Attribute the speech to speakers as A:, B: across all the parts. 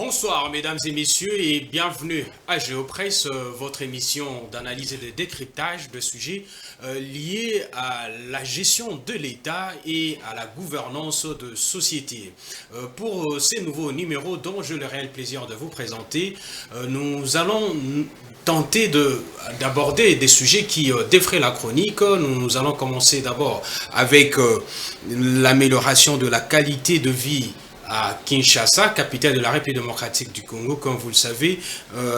A: Bonsoir mesdames et messieurs et bienvenue à Géopresse, votre émission d'analyse et de décryptage de sujets liés à la gestion de l'État et à la gouvernance de société. Pour ces nouveaux numéros dont j'ai le réel plaisir de vous présenter, nous allons tenter d'aborder des sujets qui défraient la chronique. Nous allons commencer d'abord avec l'amélioration de la qualité de vie à Kinshasa, capitale de la République démocratique du Congo. Comme vous le savez,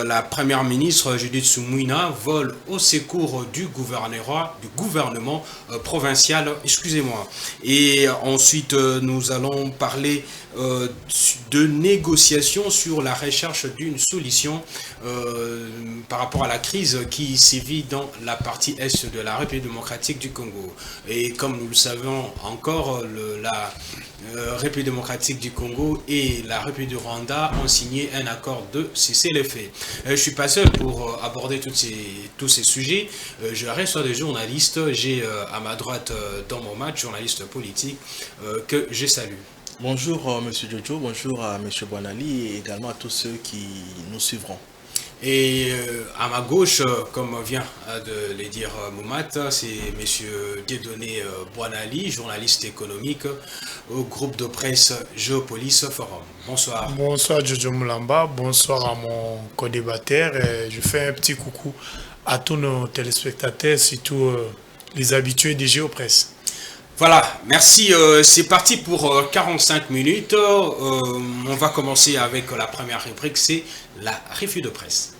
A: la première ministre Judith Suminwa vole au secours du gouvernement provincial, excusez-moi. Et ensuite, nous allons parler de négociations sur la recherche d'une solution par rapport à la crise qui sévit dans la partie est de la République démocratique du Congo. Et comme nous le savons encore, la République démocratique du Congo et la République du Rwanda ont signé un accord de cessez-le-feu. Je ne suis pas seul pour aborder tous ces sujets. Je reçois des journalistes. J'ai à ma droite dans mon match, journaliste politique, que je salue.
B: Bonjour Monsieur Jojo, bonjour à Monsieur Boanali et également à tous ceux qui nous suivront.
A: Et à ma gauche, comme vient de le dire Moumat, c'est M. Dieudonné Boanali, journaliste économique au groupe de presse Géopolis Forum. Bonsoir.
C: Bonsoir Jojo Moulamba, bonsoir à mon co-débatteur. Je fais un petit coucou à tous nos téléspectateurs, surtout les habitués des Géopresse.
A: Voilà, merci. C'est parti pour 45 minutes. On va commencer avec la première rubrique, c'est la revue de presse.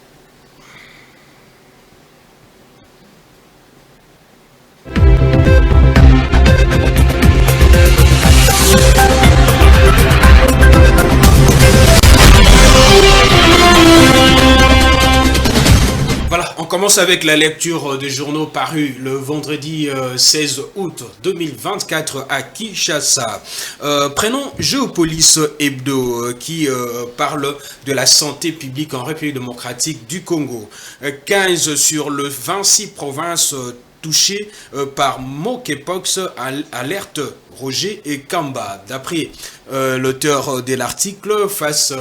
A: Voilà, on commence avec la lecture des journaux parus le vendredi 16 août 2024 à Kinshasa. Prenons Géopolis Hebdo qui parle de la santé publique en République démocratique du Congo. 15 sur le 26 provinces touchées par monkeypox, alerte Roger et Kamba. D'après l'auteur de l'article, face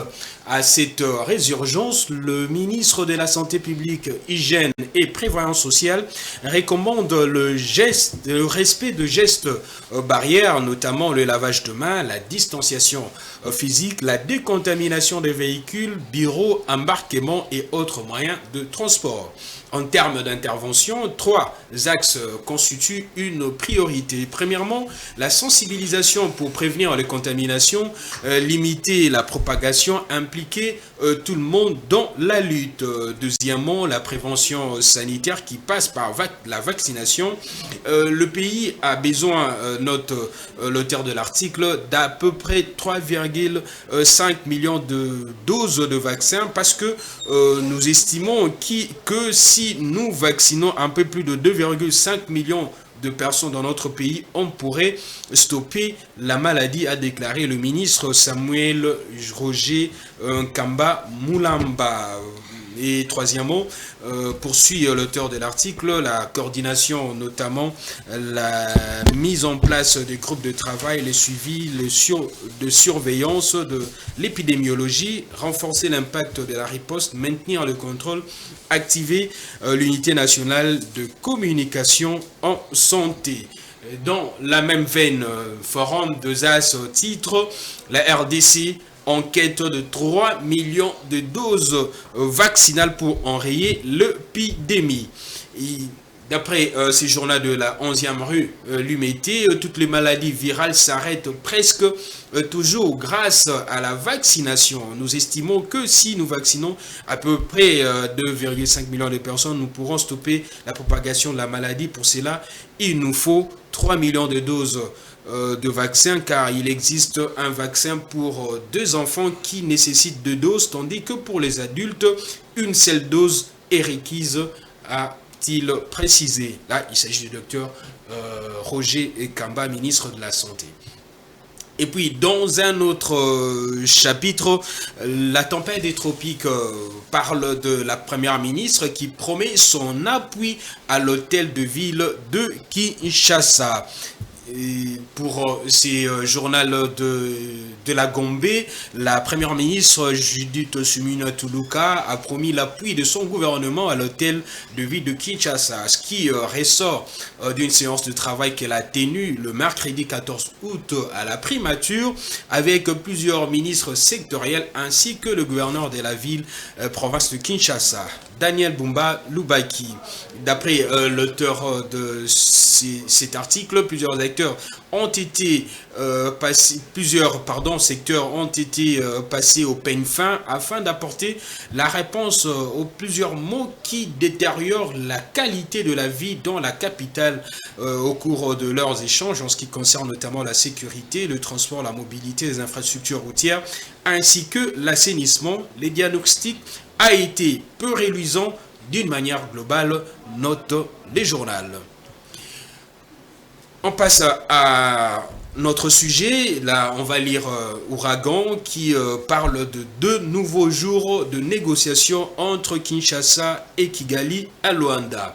A: à cette résurgence, le ministre de la Santé publique, Hygiène et Prévoyance sociale recommande le respect de gestes barrières, notamment le lavage de mains, la distanciation physique, la décontamination des véhicules, bureaux, embarquements et autres moyens de transport. En termes d'intervention, 3 axes constituent une priorité. Premièrement, la sensibilisation pour prévenir les contaminations, limiter la propagation, impliquer tout le monde dans la lutte. Deuxièmement, la prévention sanitaire qui passe par la vaccination. Le pays a besoin, note l'auteur de l'article, d'à peu près 3,5 millions de doses de vaccins parce que nous estimons que si nous vaccinons un peu plus de 2,5 millions de personnes dans notre pays, on pourrait stopper la maladie, a déclaré le ministre Samuel Roger Kamba Moulamba. Et troisièmement, poursuit l'auteur de l'article, la coordination, notamment la mise en place des groupes de travail, les suivis de surveillance de l'épidémiologie, renforcer l'impact de la riposte, maintenir le contrôle, activer l'unité nationale de communication en santé. Dans la même veine, Forum de As titre, la RDC enquête de 3 millions de doses vaccinales pour enrayer l'épidémie. D'après ces journaux de la 11e rue Lumété, toutes les maladies virales s'arrêtent presque toujours grâce à la vaccination. Nous estimons que si nous vaccinons à peu près 2,5 millions de personnes, nous pourrons stopper la propagation de la maladie. Pour cela, il nous faut 3 millions de doses de vaccins, car il existe un vaccin pour 2 enfants qui nécessite 2 doses, tandis que pour les adultes, une seule dose est requise, a-t-il précisé. Là, il s'agit du docteur Roger Kamba, ministre de la Santé. Et puis, dans un autre chapitre, la tempête des tropiques parle de la première ministre qui promet son appui à l'hôtel de ville de Kinshasa. pour ces journaux de la Gombe, la première ministre Judith Suminwa Tuluka a promis l'appui de son gouvernement à l'hôtel de ville de Kinshasa, ce qui ressort d'une séance de travail qu'elle a tenue le mercredi 14 août à la primature avec plusieurs ministres sectoriels ainsi que le gouverneur de la ville province de Kinshasa, Daniel Bumba Lubaki. D'après l'auteur de cet article, plusieurs secteurs ont été passés au peigne fin afin d'apporter la réponse aux plusieurs maux qui détériorent la qualité de la vie dans la capitale au cours de leurs échanges en ce qui concerne notamment la sécurité, le transport, la mobilité, les infrastructures routières ainsi que l'assainissement. Les diagnostics a été peu réluisant d'une manière globale, note les journaux. On passe à notre sujet. Là, on va lire Ouragan qui parle de 2 nouveaux jours de négociations entre Kinshasa et Kigali à Luanda.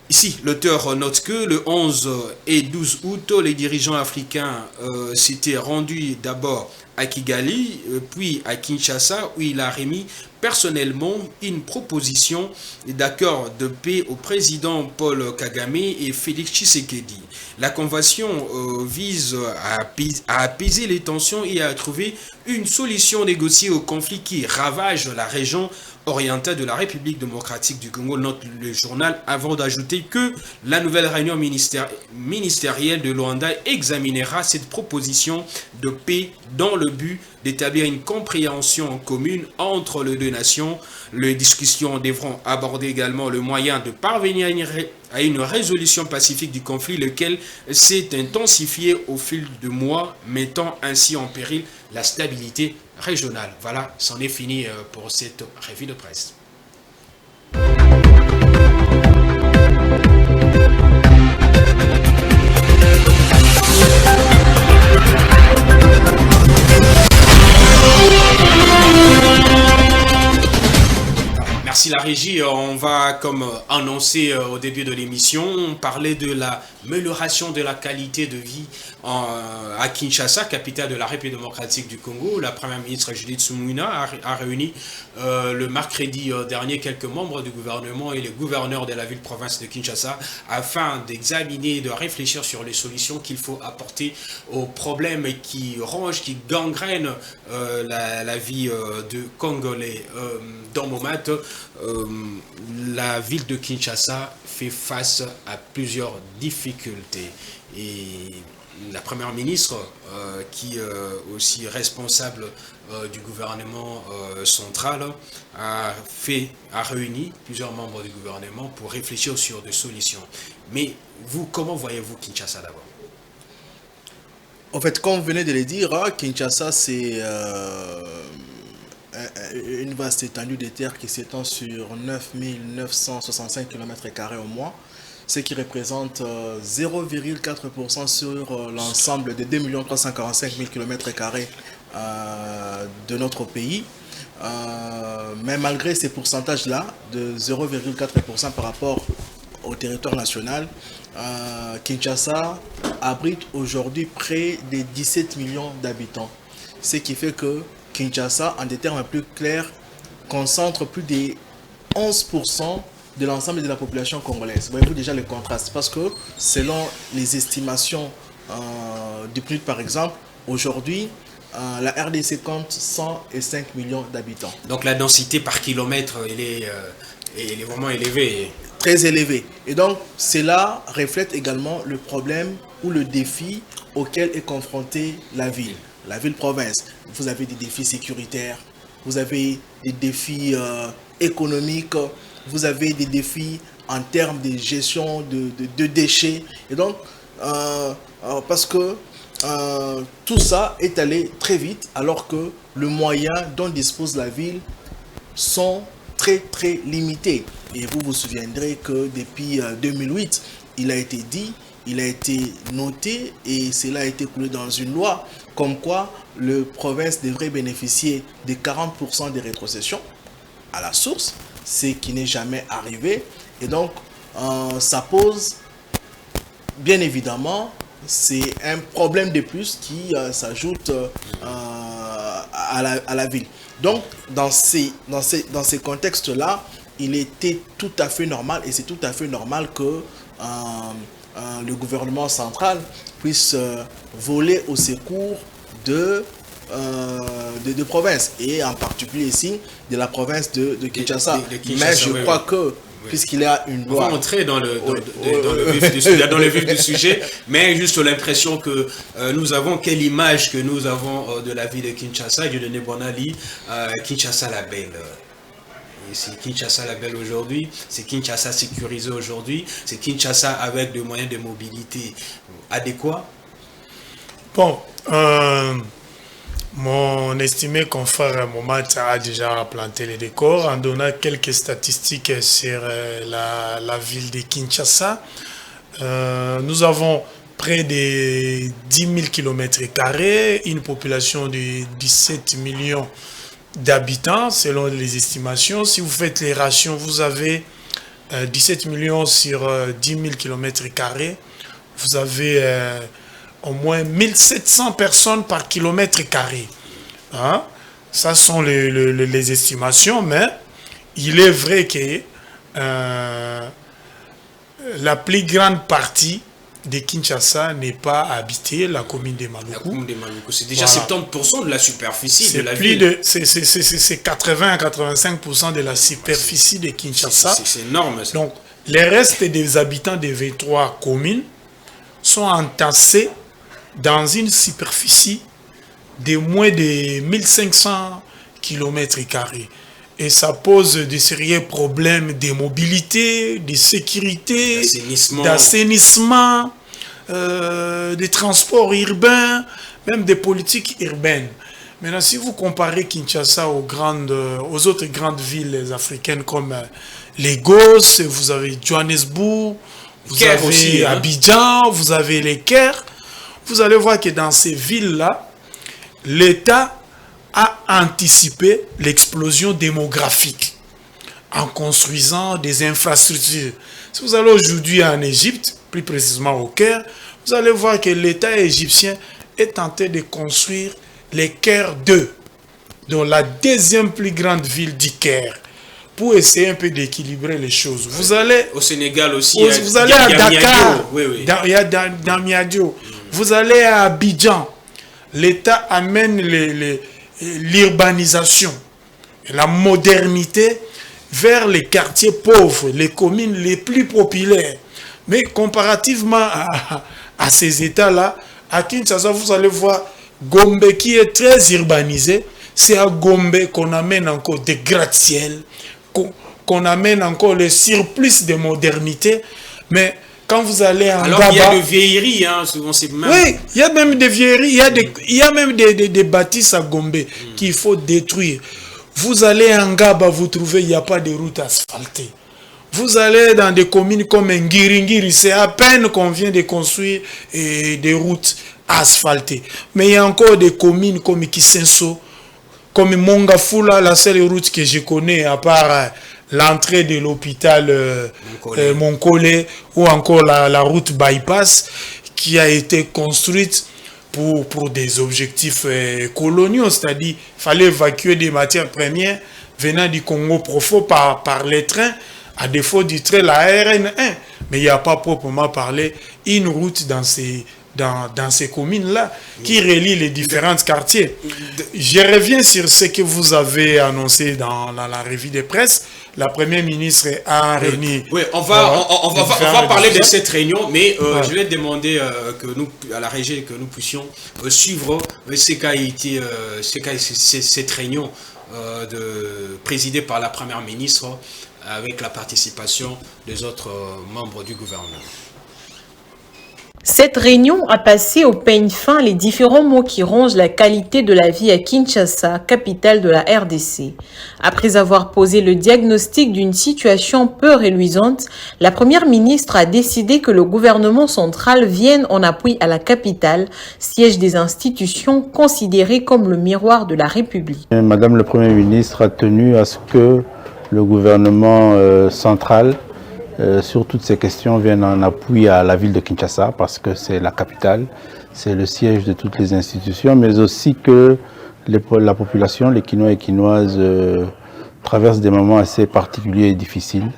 A: Ici, l'auteur note que le 11 et 12 août, les dirigeants africains s'étaient rendus d'abord à Kigali, puis à Kinshasa, où il a remis personnellement une proposition d'accord de paix au président Paul Kagame et Félix Tshisekedi. La convention vise à apaiser les tensions et à trouver une solution négociée au conflit qui ravage la région orientale de la République démocratique du Congo, note le journal, avant d'ajouter que la nouvelle réunion ministérielle de Luanda examinera cette proposition de paix dans le but d'établir une compréhension commune entre les deux nations. Les discussions devront aborder également le moyen de parvenir à une résolution pacifique du conflit, lequel s'est intensifié au fil de mois, mettant ainsi en péril la stabilité régionale. Voilà, c'en est fini pour cette revue de presse. Merci la régie. On va, comme annoncé au début de l'émission, parler de l'amélioration de la qualité de vie à Kinshasa, capitale de la République démocratique du Congo. La première ministre Judith Suminwa a réuni le mercredi dernier quelques membres du gouvernement et les gouverneurs de la ville-province de Kinshasa afin d'examiner et de réfléchir sur les solutions qu'il faut apporter aux problèmes qui rongent, qui gangrènent la vie de Congolais. Dans le moment, la ville de Kinshasa fait face à plusieurs difficultés et la première ministre, qui est aussi responsable du gouvernement central, a réuni plusieurs membres du gouvernement pour réfléchir sur des solutions. Mais vous, comment voyez-vous Kinshasa d'abord?
B: En fait, comme vous venez de le dire, Kinshasa, c'est une vaste étendue de terre qui s'étend sur 9965 km² au moins, ce qui représente 0,4% sur l'ensemble des 2 345 000 km² de notre pays. Mais malgré ces pourcentages-là, de 0,4% par rapport au territoire national, Kinshasa abrite aujourd'hui près de 17 millions d'habitants. Ce qui fait que Kinshasa, en des termes plus clairs, concentre plus de 11% de l'ensemble de la population congolaise. Voyez-vous déjà le contraste? Parce que selon les estimations du PNUD par exemple, aujourd'hui, la RDC compte 105 millions d'habitants.
A: Donc la densité par kilomètre, elle est vraiment élevée.
B: Très élevée. Et donc cela reflète également le problème ou le défi auquel est confrontée la ville-province. Vous avez des défis sécuritaires, vous avez des défis économiques, vous avez des défis en termes de gestion de déchets. Et donc, parce que tout ça est allé très vite, alors que les moyens dont dispose la ville sont très limités. Et vous vous souviendrez que depuis 2008, il a été dit, il a été noté et cela a été coulé dans une loi comme quoi le province devrait bénéficier de 40% de rétrocession à la source, ce qui n'est jamais arrivé. Et donc, ça pose bien évidemment, c'est un problème de plus qui s'ajoute à la ville. Donc, dans ces contextes-là, il était tout à fait normal, et c'est tout à fait normal que le gouvernement central puisse voler au secours de provinces, et en particulier ici, de la province de Kinshasa. Mais je crois que puisqu'il y a une loi...
A: On va entrer dans le vif du sujet, mais juste l'impression que nous avons, quelle image que nous avons de la ville de Kinshasa, de Nebonali, Kinshasa la belle. C'est Kinshasa la belle aujourd'hui, c'est Kinshasa sécurisé aujourd'hui, c'est Kinshasa avec des moyens de mobilité adéquats.
C: Bon, mon estimé confrère Momat a déjà planté les décors en donnant quelques statistiques sur la ville de Kinshasa. Nous avons près de 10 000 km², une population de 17 millions d'habitants selon les estimations. Si vous faites les ratios, vous avez 17 millions sur 10 000 km². Vous avez au moins 1700 personnes par km². Hein? Ça sont les estimations, mais il est vrai que la plus grande partie de Kinshasa n'est pas habitée, la commune de Maluku.
A: La commune de Maluku, c'est déjà 70% de la superficie de la
C: ville.
A: ville.
C: C'est 80 à 85% de la superficie de Kinshasa.
A: C'est énorme. Ça.
C: Donc, les restes des habitants des 23 communes sont entassés dans une superficie de moins de 1500 km². Et ça pose de sérieux problèmes de mobilité, de sécurité, d'assainissement, de transports urbains, même des politiques urbaines. Maintenant, si vous comparez Kinshasa aux autres grandes villes africaines comme Lagos, vous avez Johannesburg, vous avez aussi, Abidjan, vous avez les Caire, vous allez voir que dans ces villes-là, l'État a anticipé l'explosion démographique en construisant des infrastructures. Si vous allez aujourd'hui en Égypte, plus précisément au Caire, vous allez voir que l'État égyptien est tenté de construire les Caire 2, dont la deuxième plus grande ville du Caire, pour essayer un peu d'équilibrer les choses. Vous allez
A: au Sénégal aussi.
C: Vous allez à Dakar, il y a Damiadio. Vous allez à Abidjan. L'État amène l'urbanisation, la modernité vers les quartiers pauvres, les communes les plus populaires. Mais comparativement à ces États-là, à Kinshasa, vous allez voir Gombe qui est très urbanisé. C'est à Gombe qu'on amène encore des gratte-ciel, qu'on amène encore le surplus de modernité. Mais quand vous allez en
A: alors
C: Gaba,
A: il y a de vieilleries, hein, souvent c'est même...
C: Oui, il y a même des vieilleries, il y a même des bâtisses à Gombe qu'il faut détruire. Vous allez en Gaba, vous trouvez, il n'y a pas de route asphaltée. Vous allez dans des communes comme Ngiringiri, c'est à peine qu'on vient de construire des routes asphaltées. Mais il y a encore des communes comme Kisenso, comme Mongafula, la seule route que je connais, à part l'entrée de l'hôpital Monkole, ou encore la route bypass, qui a été construite pour des objectifs coloniaux, c'est-à-dire qu'il fallait évacuer des matières premières venant du Congo profond par les trains, à défaut du train, la RN1. Mais il n'y a pas proprement parlé une route dans ces communes-là qui relient les différents quartiers. Je reviens sur ce que vous avez annoncé dans la revue de presse. La première ministre a réuni...
A: Oui, on va parler de cette réunion, mais je vais demander à la régie que nous puissions suivre ce qu'a été cette réunion présidée par la première ministre avec la participation des autres membres du gouvernement.
D: Cette réunion a passé au peigne fin les différents mots qui rongent la qualité de la vie à Kinshasa, capitale de la RDC. Après avoir posé le diagnostic d'une situation peu reluisante, la première ministre a décidé que le gouvernement central vienne en appui à la capitale, siège des institutions considérées comme le miroir de la République.
E: Madame le Premier ministre a tenu à ce que le gouvernement central sur toutes ces questions viennent en appui à la ville de Kinshasa parce que c'est la capitale, c'est le siège de toutes les institutions, mais aussi que la population, les Kinois et Kinoises, traverse des moments assez particuliers et difficiles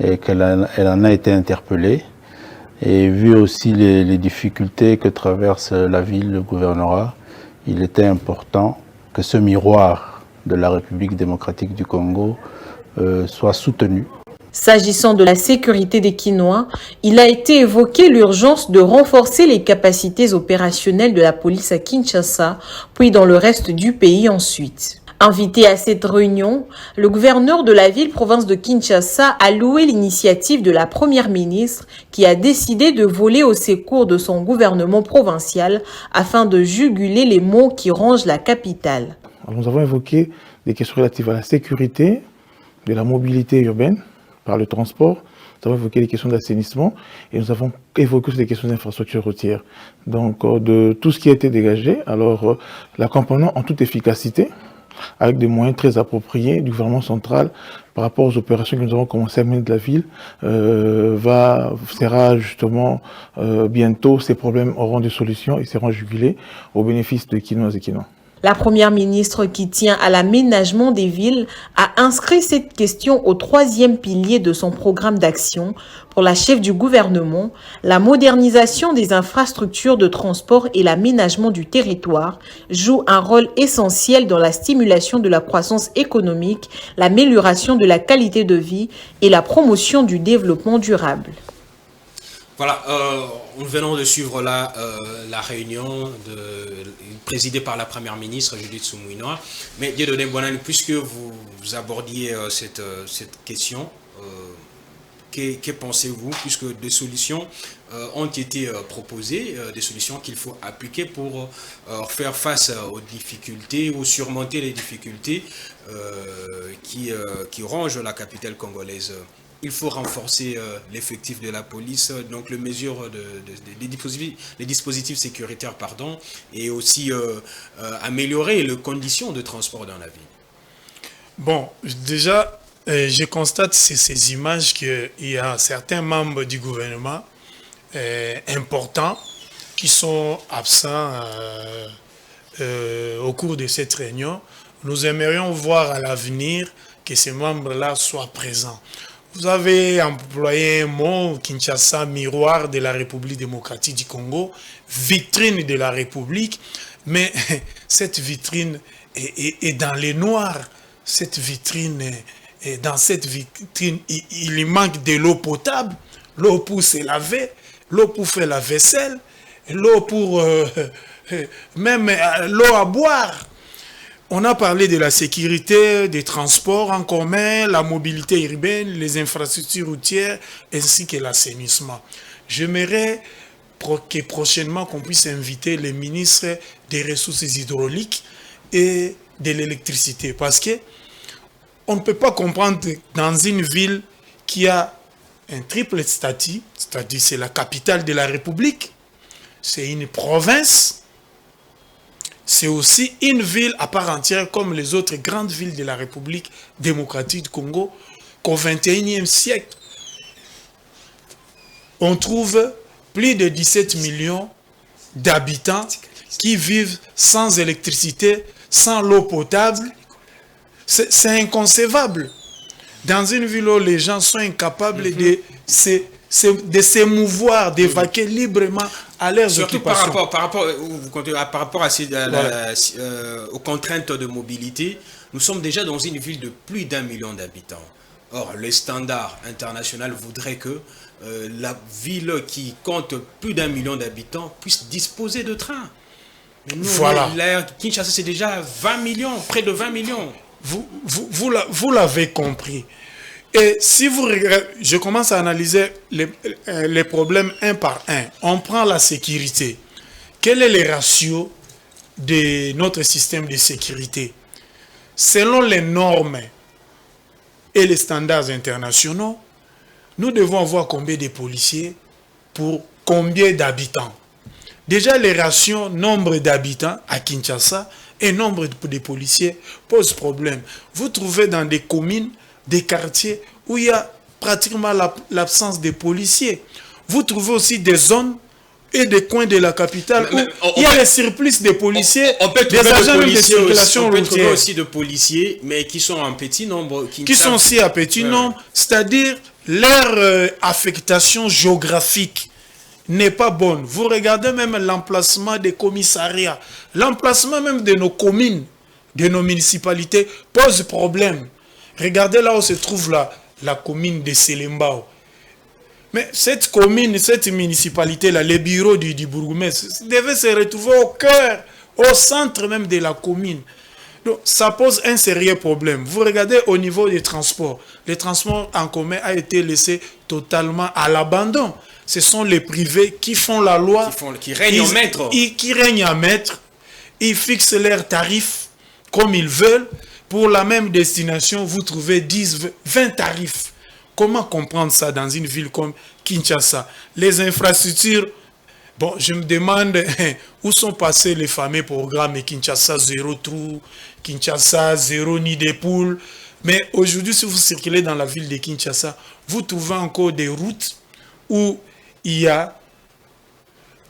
E: et qu'elle en a été interpellée. Et vu aussi les difficultés que traverse la ville, le gouvernorat, il était important que ce miroir de la République démocratique du Congo soit soutenu.
D: S'agissant de la sécurité des Kinois, il a été évoqué l'urgence de renforcer les capacités opérationnelles de la police à Kinshasa, puis dans le reste du pays ensuite. Invité à cette réunion, le gouverneur de la ville-province de Kinshasa a loué l'initiative de la première ministre qui a décidé de voler au secours de son gouvernement provincial afin de juguler les maux qui rongent la capitale.
F: Alors, nous avons évoqué des questions relatives à la sécurité, de la mobilité urbaine, par le transport, nous avons évoqué les questions d'assainissement et nous avons évoqué aussi les questions d'infrastructures routières. Donc, de tout ce qui a été dégagé, alors l'accompagnement en toute efficacité, avec des moyens très appropriés du gouvernement central par rapport aux opérations que nous avons commencé à mener de la ville, sera justement bientôt, ces problèmes auront des solutions et seront jugulés au bénéfice de Kinoises et Kinois.
D: La première ministre qui tient à l'aménagement des villes a inscrit cette question au 3e pilier de son programme d'action. Pour la chef du gouvernement, la modernisation des infrastructures de transport et l'aménagement du territoire jouent un rôle essentiel dans la stimulation de la croissance économique, l'amélioration de la qualité de vie et la promotion du développement durable.
A: Voilà, nous venons de suivre la réunion présidée par la première ministre Judith Suminwa. Mais Dieudonné Bonani, puisque vous abordiez cette question, que pensez-vous, puisque des solutions ont été proposées, des solutions qu'il faut appliquer pour faire face aux difficultés ou surmonter les difficultés qui rongent la capitale congolaise? Il faut renforcer l'effectif de la police, donc les mesures, les dispositifs sécuritaires, et aussi améliorer les conditions de transport dans la ville.
C: Bon, déjà, je constate ces images qu'il y a certains membres du gouvernement importants qui sont absents au cours de cette réunion. Nous aimerions voir à l'avenir que ces membres-là soient présents. Vous avez employé un mot, Kinshasa, miroir de la République démocratique du Congo, vitrine de la République, mais cette vitrine est dans les noirs. Cette vitrine, dans cette vitrine, il manque de l'eau potable, l'eau pour se laver, l'eau pour faire la vaisselle, l'eau pour même l'eau à boire. On a parlé de la sécurité, des transports en commun, la mobilité urbaine, les infrastructures routières, ainsi que l'assainissement. J'aimerais que prochainement qu'on puisse inviter les ministres des ressources hydrauliques et de l'électricité. Parce que on ne peut pas comprendre dans une ville qui a un triple statut, c'est-à-dire c'est la capitale de la République, c'est une province, c'est aussi une ville à part entière comme les autres grandes villes de la République démocratique du Congo, qu'au XXIe siècle, on trouve plus de 17 millions d'habitants qui vivent sans électricité, sans l'eau potable. C'est inconcevable. Dans une ville où les gens sont incapables de s'émouvoir, d'évacuer librement à leurs occupations.
A: Surtout par rapport aux contraintes de mobilité, nous sommes déjà dans une ville de plus d'1 million d'habitants. Or, les standards internationaux voudraient que la ville qui compte plus d'1 million d'habitants puisse disposer de trains. Mais nous,
C: voilà.
A: Kinshasa, c'est déjà 20 millions, près de 20 millions.
C: Vous l'avez compris. Et si vous regardez, je commence à analyser les problèmes un par un. On prend la sécurité. Quel est le ratio de notre système de sécurité? Selon les normes et les standards internationaux, nous devons avoir combien de policiers pour combien d'habitants? Déjà, les ratios nombre d'habitants à Kinshasa et nombre de policiers posent problème. Vous trouvez dans des communes, des quartiers où il y a pratiquement l'absence des policiers. Vous trouvez aussi des zones et des coins de la capitale où il y a les surplus des policiers, des agents de circulation routière.
A: On peut trouver aussi de policiers, mais qui sont en petit nombre.
C: Qui sont aussi à petit nombre, c'est-à-dire leur affectation géographique n'est pas bonne. Vous regardez même l'emplacement des commissariats, l'emplacement même de nos communes, de nos municipalités pose problème. Regardez là où se trouve la commune de Selembao. Mais cette commune, cette municipalité-là, les bureaux du bourgmestre devaient se retrouver au cœur, au centre même de la commune. Donc, ça pose un sérieux problème. Vous regardez au niveau des transports. Les transports en commun a été laissé totalement à l'abandon. Ce sont les privés qui font la loi.
A: Qui règnent en maître.
C: Qui règnent en maître. Ils fixent leurs tarifs comme ils veulent. Pour la même destination, vous trouvez 10, 20 tarifs. Comment comprendre ça dans une ville comme Kinshasa? Les infrastructures, bon, je me demande où sont passés les fameux programmes Kinshasa 0 trou, Kinshasa 0 nid de poule. Mais aujourd'hui, si vous circulez dans la ville de Kinshasa, vous trouvez encore des routes où il y a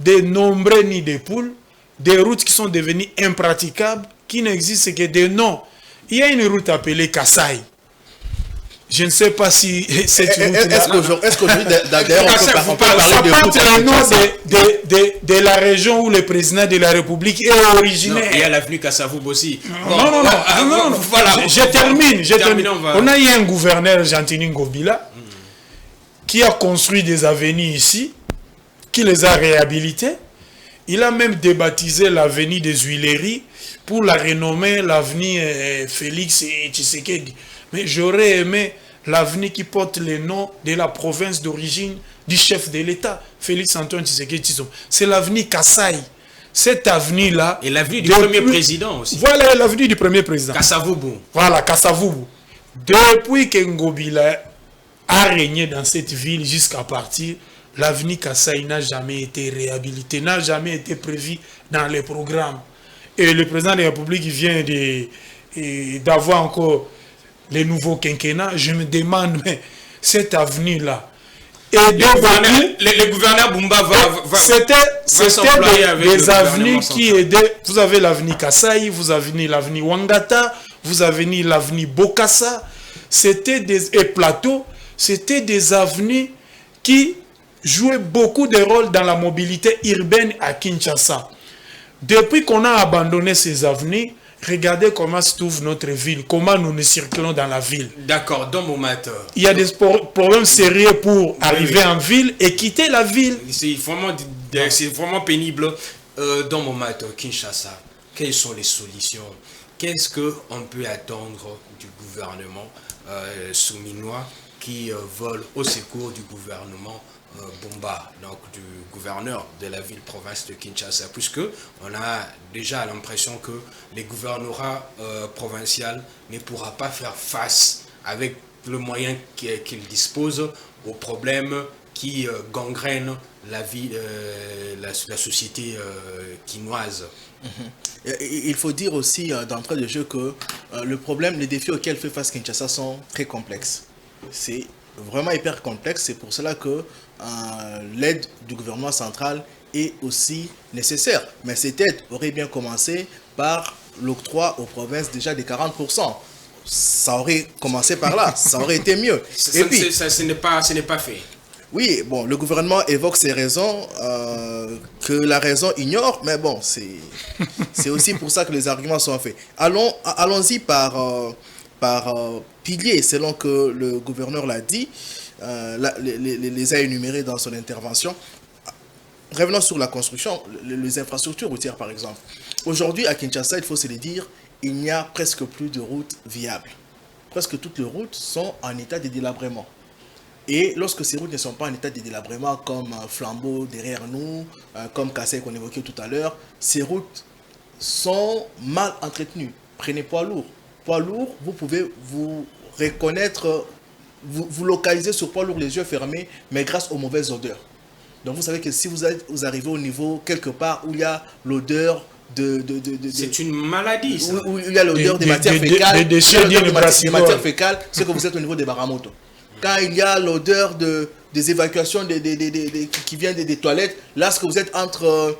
C: de nombreux nids de poules, des routes qui sont devenues impraticables, qui n'existent que des noms. Il y a une route appelée Kassai. Je ne sais pas si cette route-là...
B: Est-ce qu'aujourd'hui, d'ailleurs, on peut parler de route
C: le nom de la région où le président de la République est originaire.
A: Il y a l'avenue Kassavoub aussi.
C: Non. Voilà, je termine. On a eu un gouverneur, Gentini Ngobila, qui a construit des avenues ici, qui les a réhabilitées. Il a même débaptisé l'avenue des Huileries pour la renommer l'avenue Félix Tshisekedi. Mais j'aurais aimé l'avenue qui porte le nom de la province d'origine du chef de l'État, Félix Antoine Tshisekedi. C'est l'avenue Kassai. Cette avenue-là...
A: Et l'avenue du premier président aussi.
C: Voilà l'avenue du premier président.
A: Kassavoubou.
C: Voilà, Kassavoubou. Depuis que Ngobila a régné dans cette ville jusqu'à partir, l'avenue Kassai n'a jamais été réhabilitée, n'a jamais été prévue dans les programmes. Et le président de la République vient d'avoir encore les nouveaux quinquennats. Je me demande, mais cette avenue-là... Le
A: gouverneur Bumba va
C: c'était des avenues qui aidaient. Vous avez l'avenue Kassai, vous avez l'avenue Wangata, vous avez l'avenue Bokassa. C'était des plateaux, c'était des avenues qui jouaient beaucoup de rôles dans la mobilité urbaine à Kinshasa. Depuis qu'on a abandonné ces avenues, regardez comment se trouve notre ville, comment nous nous circulons dans la ville.
A: D'accord, dans mon matin.
C: Il y a des problèmes sérieux pour arriver en ville et quitter la ville.
A: C'est vraiment pénible. Dans mon matin, Kinshasa, quelles sont les solutions? Qu'est-ce qu'on peut attendre du gouvernement souminois qui vole au secours du gouvernement Bumba, donc du gouverneur de la ville-province de Kinshasa, puisque on a déjà l'impression que les gouvernorats provinciaux ne pourra pas faire face avec le moyen qu'il dispose aux problèmes qui gangrènent la vie, la société quinoise.
B: Il faut dire aussi d'entrée de jeu que le problème, les défis auxquels fait face Kinshasa sont très complexes. C'est vraiment hyper complexe, c'est pour cela que l'aide du gouvernement central est aussi nécessaire. Mais cette aide aurait bien commencé par l'octroi aux provinces déjà des 40%. Ça aurait commencé par là, ça aurait été mieux.
A: Ce n'est pas fait.
B: Oui, bon, le gouvernement évoque ces raisons que la raison ignore, mais bon, c'est aussi pour ça que les arguments sont faits. Allons-y par piliers, selon que le gouverneur l'a dit, les a énumérés dans son intervention. Revenons sur la construction, les infrastructures routières par exemple. Aujourd'hui à Kinshasa, il faut se le dire, il n'y a presque plus de routes viables. Presque toutes les routes sont en état de délabrement. Et lorsque ces routes ne sont pas en état de délabrement, comme Flambeau derrière nous, comme Kassai qu'on évoquait tout à l'heure, ces routes sont mal entretenues. Prenez poids lourd. Poids lourd, vous pouvez vous reconnaître, vous localiser sur poids lourd les yeux fermés, mais grâce aux mauvaises odeurs. Donc vous savez que si vous arrivez au niveau quelque part où il y a l'odeur
A: c'est une maladie, ça.
B: Où il y a l'odeur des matières fécales, des matières fécales, c'est que vous êtes au niveau des Baramoto. quand il y a l'odeur des évacuations qui viennent des toilettes, lorsque vous êtes entre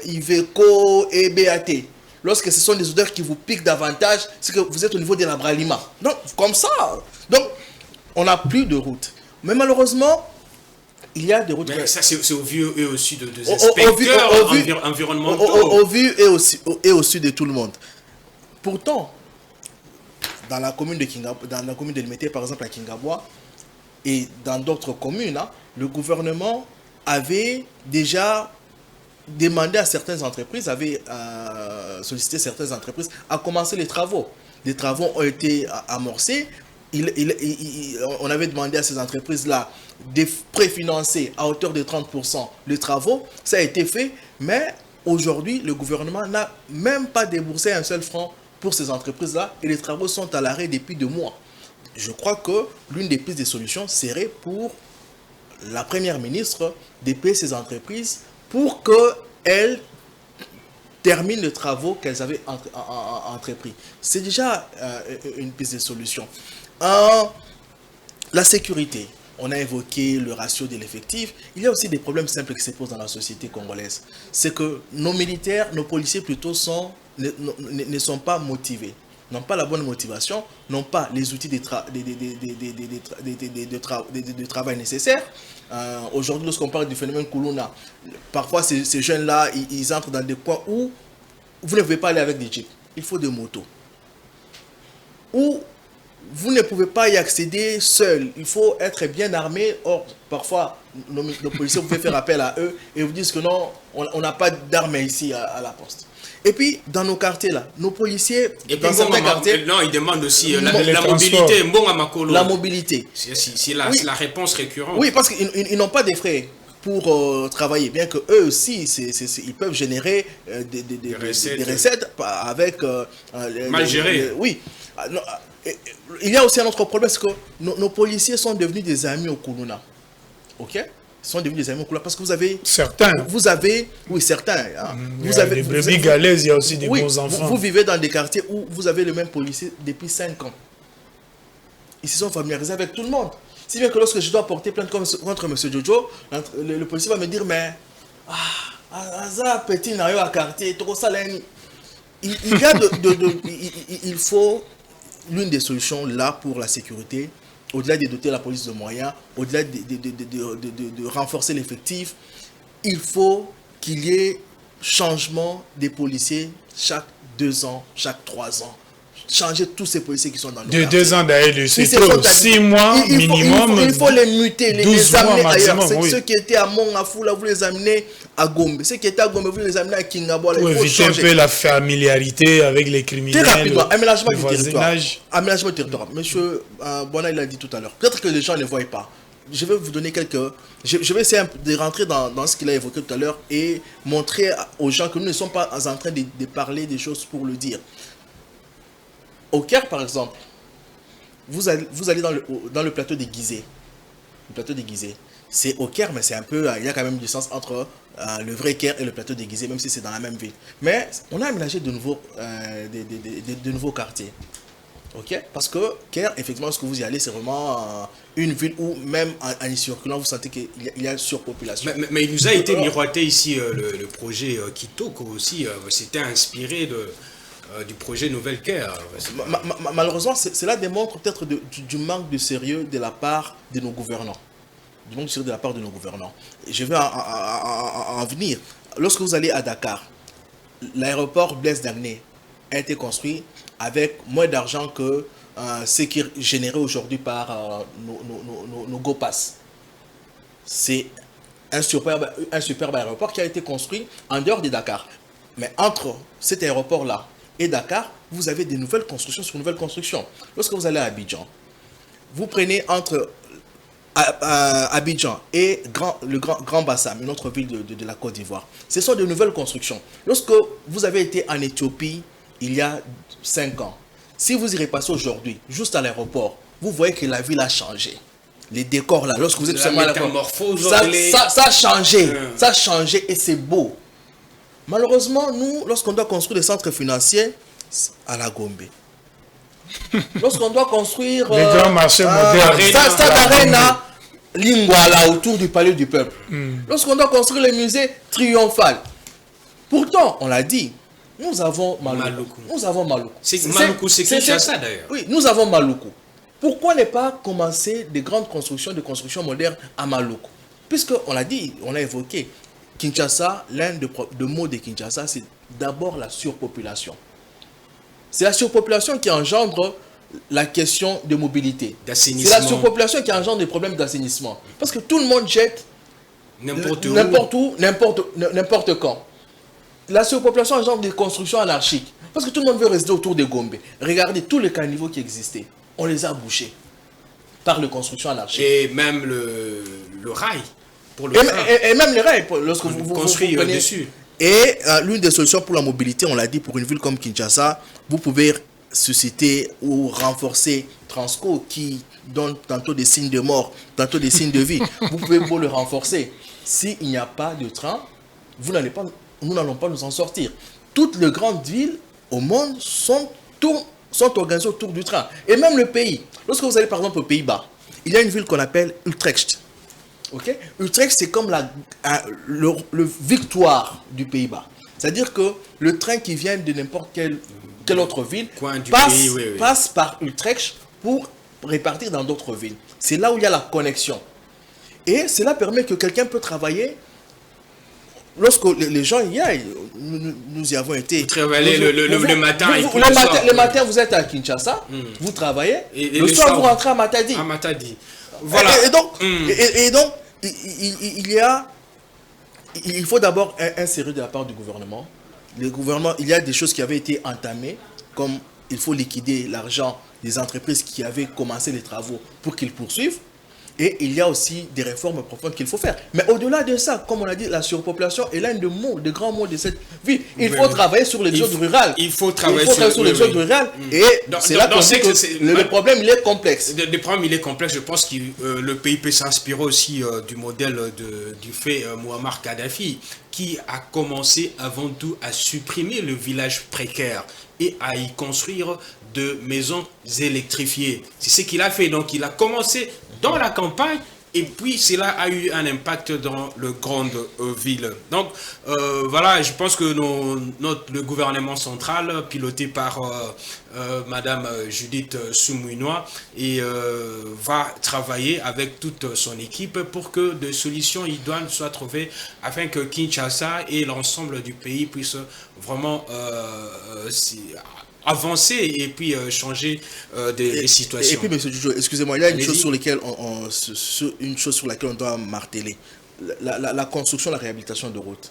B: Iveco et BAT, lorsque ce sont des odeurs qui vous piquent davantage, c'est que vous êtes au niveau de la Bralima. Donc, comme ça. Donc, on n'a plus de route. Mais malheureusement, il y a des routes...
A: Mais ça, c'est au vu et au su des inspecteurs environnementaux.
B: Au vu et au su de tout le monde. Pourtant, dans la commune de Kingabwa, dans la commune de Limete, par exemple, à Kingabwa, et dans d'autres communes, hein, le gouvernement avait déjà demandé à certaines entreprises, avait sollicité certaines entreprises à commencer les travaux. Les travaux ont été amorcés. On avait demandé à ces entreprises-là de préfinancer à hauteur de 30% les travaux. Ça a été fait, mais aujourd'hui, le gouvernement n'a même pas déboursé un seul franc pour ces entreprises-là et les travaux sont à l'arrêt depuis 2 mois. Je crois que l'une des pistes de solutions serait pour la première ministre de payer ces entreprises pour qu'elles terminent les travaux qu'elles avaient entrepris. C'est déjà une piste de solution. La sécurité, on a évoqué le ratio de l'effectif. Il y a aussi des problèmes simples qui se posent dans la société congolaise. C'est que nos militaires, nos policiers plutôt ne sont pas motivés, n'ont pas la bonne motivation, n'ont pas les outils de travail nécessaires. Aujourd'hui, lorsqu'on parle du phénomène Kuluna, parfois ces jeunes-là, ils entrent dans des coins où vous ne pouvez pas aller avec des jeeps. Il faut des motos. Ou vous ne pouvez pas y accéder seul. Il faut être bien armé. Or, parfois, nos policiers, vous pouvez faire appel à eux et vous disent que non, on n'a pas d'armes ici à la poste. Et puis, dans nos quartiers, là, nos policiers,
A: et dans certains quartiers... Non, ils demandent aussi la mobilité.
B: La mobilité.
A: C'est la réponse récurrente.
B: Oui, parce qu'ils n'ont pas des frais pour travailler, bien que eux aussi, ils peuvent générer des recettes avec...
A: mal gérées.
B: Oui. Il y a aussi un autre problème, c'est que nos policiers sont devenus des amis au Kuluna. Ok? Ils sont devenus des amis au Kuluna parce que vous avez...
C: Certains.
B: Vous avez... Oui, certains. Hein.
C: Vous avez des brebis galaises, il y a aussi des bons enfants.
B: Vous vivez dans des quartiers où vous avez le même policier depuis 5 ans. Ils se sont familiarisés avec tout le monde. Si bien que lorsque je dois porter plainte contre M. Jojo, le policier va me dire, mais... ça petit naïo à quartier, trop salé. Il faut l'une des solutions là pour la sécurité, au-delà de doter la police de moyens, au-delà de renforcer l'effectif, il faut qu'il y ait changement des policiers chaque 2 ans, chaque 3 ans. Changer tous ces policiers qui sont dans le quartier.
C: 2 ans d'ailleurs, c'est trop. 6 mois minimum.
B: Il faut les muter, les amener ailleurs.
C: Oui.
B: Ceux qui étaient à Mongafou, là, vous les amenez à Gombe. Ceux qui étaient à Gombe, vous les amenez à Kingabwa.
C: Pour éviter un peu la familiarité avec les criminels.
B: Très rapidement, aménagement du territoire.
C: Aménagement
B: du territoire. Monsieur Bona, il l'a dit tout à l'heure. Peut-être que les gens ne voient pas. Je vais vous donner quelques... Je vais essayer de rentrer dans ce qu'il a évoqué tout à l'heure et montrer aux gens que nous ne sommes pas en train de parler des choses pour le dire. Au Caire, par exemple, vous allez dans le plateau de Gizeh. Le plateau de Gizeh, c'est au Caire, mais c'est un peu... Il y a quand même une distance entre le vrai Caire et le plateau de Gizeh, même si c'est dans la même ville. Mais on a aménagé de nouveaux quartiers. Ok? Parce que Caire, effectivement, lorsque vous y allez, c'est vraiment une ville où, même en y circulant, vous sentez qu'il y a une surpopulation.
A: Mais il nous a été miroité ici le projet Kitoko aussi. C'était inspiré du projet Nouvelle Caire.
B: Malheureusement, cela démontre peut-être du manque de sérieux de la part de nos gouvernants. Du manque de sérieux de la part de nos gouvernants. Je vais en venir. Lorsque vous allez à Dakar, l'aéroport Blaise Dagné a été construit avec moins d'argent que ce qui est généré aujourd'hui par nos GoPass. C'est un superbe aéroport qui a été construit en dehors de Dakar. Mais entre cet aéroport-là et Dakar, vous avez des nouvelles constructions sur nouvelles constructions. Lorsque vous allez à Abidjan, vous prenez entre Abidjan et le Grand Bassam, une autre ville de la Côte d'Ivoire. Ce sont de nouvelles constructions. Lorsque vous avez été en Éthiopie il y a 5 ans, si vous y repassez aujourd'hui, juste à l'aéroport, vous voyez que la ville a changé. Les décors là, lorsque vous êtes seulement à l'aéroport, ça a changé. Ça a changé et c'est beau. Malheureusement, nous, lorsqu'on doit construire des centres financiers à la Gombe, Lorsqu'on doit construire...
C: Les grands marchés modernes.
B: Stade Arena, Lingwala, autour du palais du peuple. Lorsqu'on doit construire les musées triomphal. Pourtant, on l'a dit, nous avons Maluku. Nous avons Maluku.
A: Maluku, c'est Kinshasa d'ailleurs.
B: Oui, nous avons Maluku. Pourquoi ne pas commencer des grandes constructions, de constructions modernes à Maluku? Puisqu'on l'a dit, on l'a évoqué, Kinshasa, l'un des mots de Kinshasa, c'est d'abord la surpopulation. C'est la surpopulation qui engendre la question de mobilité. C'est la surpopulation qui engendre des problèmes d'assainissement. Parce que tout le monde jette n'importe où, n'importe quand. La surpopulation engendre des constructions anarchiques. Parce que tout le monde veut rester autour de Gombe. Regardez tous les caniveaux qui existaient. On les a bouchés par les constructions anarchiques.
A: Et même le rail. Pour le
B: et même les rails, lorsque vous
A: construisez
B: prenez
A: dessus.
B: Et l'une des solutions pour la mobilité, on l'a dit, pour une ville comme Kinshasa, vous pouvez susciter ou renforcer Transco qui donne tantôt des signes de mort, tantôt des signes de vie. Vous pouvez le renforcer. S'il n'y a pas de train, nous n'allons pas nous en sortir. Toutes les grandes villes au monde sont organisées autour du train. Et même le pays. Lorsque vous allez par exemple aux Pays-Bas, il y a une ville qu'on appelle Utrecht. Okay? Utrecht, c'est comme le victoire du Pays-Bas. C'est-à-dire que le train qui vient de n'importe quelle autre ville passe par Utrecht pour répartir dans d'autres villes. C'est là où il y a la connexion. Et cela permet que quelqu'un peut travailler. Lorsque les gens y aillent, nous y avons été.
A: Vous travaillez le matin.
B: Le matin, vous êtes à Kinshasa, vous travaillez. Et le soir, vous rentrez à Matadi.
A: À Matadi. Voilà.
B: Et donc, il faut d'abord insérer de la part du gouvernement. Le gouvernement, il y a des choses qui avaient été entamées, comme il faut liquider l'argent des entreprises qui avaient commencé les travaux pour qu'ils poursuivent. Et il y a aussi des réformes profondes qu'il faut faire. Mais au-delà de ça, comme on a dit, la surpopulation est l'un des grands mots de cette vie. Il faut travailler sur les zones rurales.
A: Il faut travailler
B: sur les zones rurales. Et c'est là qu'on sait que le problème, il est complexe.
A: Le problème, il est complexe. Je pense que le pays peut s'inspirer aussi du modèle du fait Muammar Kadhafi, qui a commencé avant tout à supprimer le village précaire et à y construire de maisons électrifiées. C'est ce qu'il a fait. Donc, il a commencé dans la campagne, et puis cela a eu un impact dans les grandes villes. Donc voilà, je pense que le gouvernement central, piloté par Madame Judith Soumouinois, va travailler avec toute son équipe pour que des solutions idoines soient trouvées afin que Kinshasa et l'ensemble du pays puissent vraiment avancer et puis changer des situations.
B: Et puis, M. Jojo, excusez-moi, il y a une chose sur laquelle on doit marteler. La construction, la réhabilitation de routes.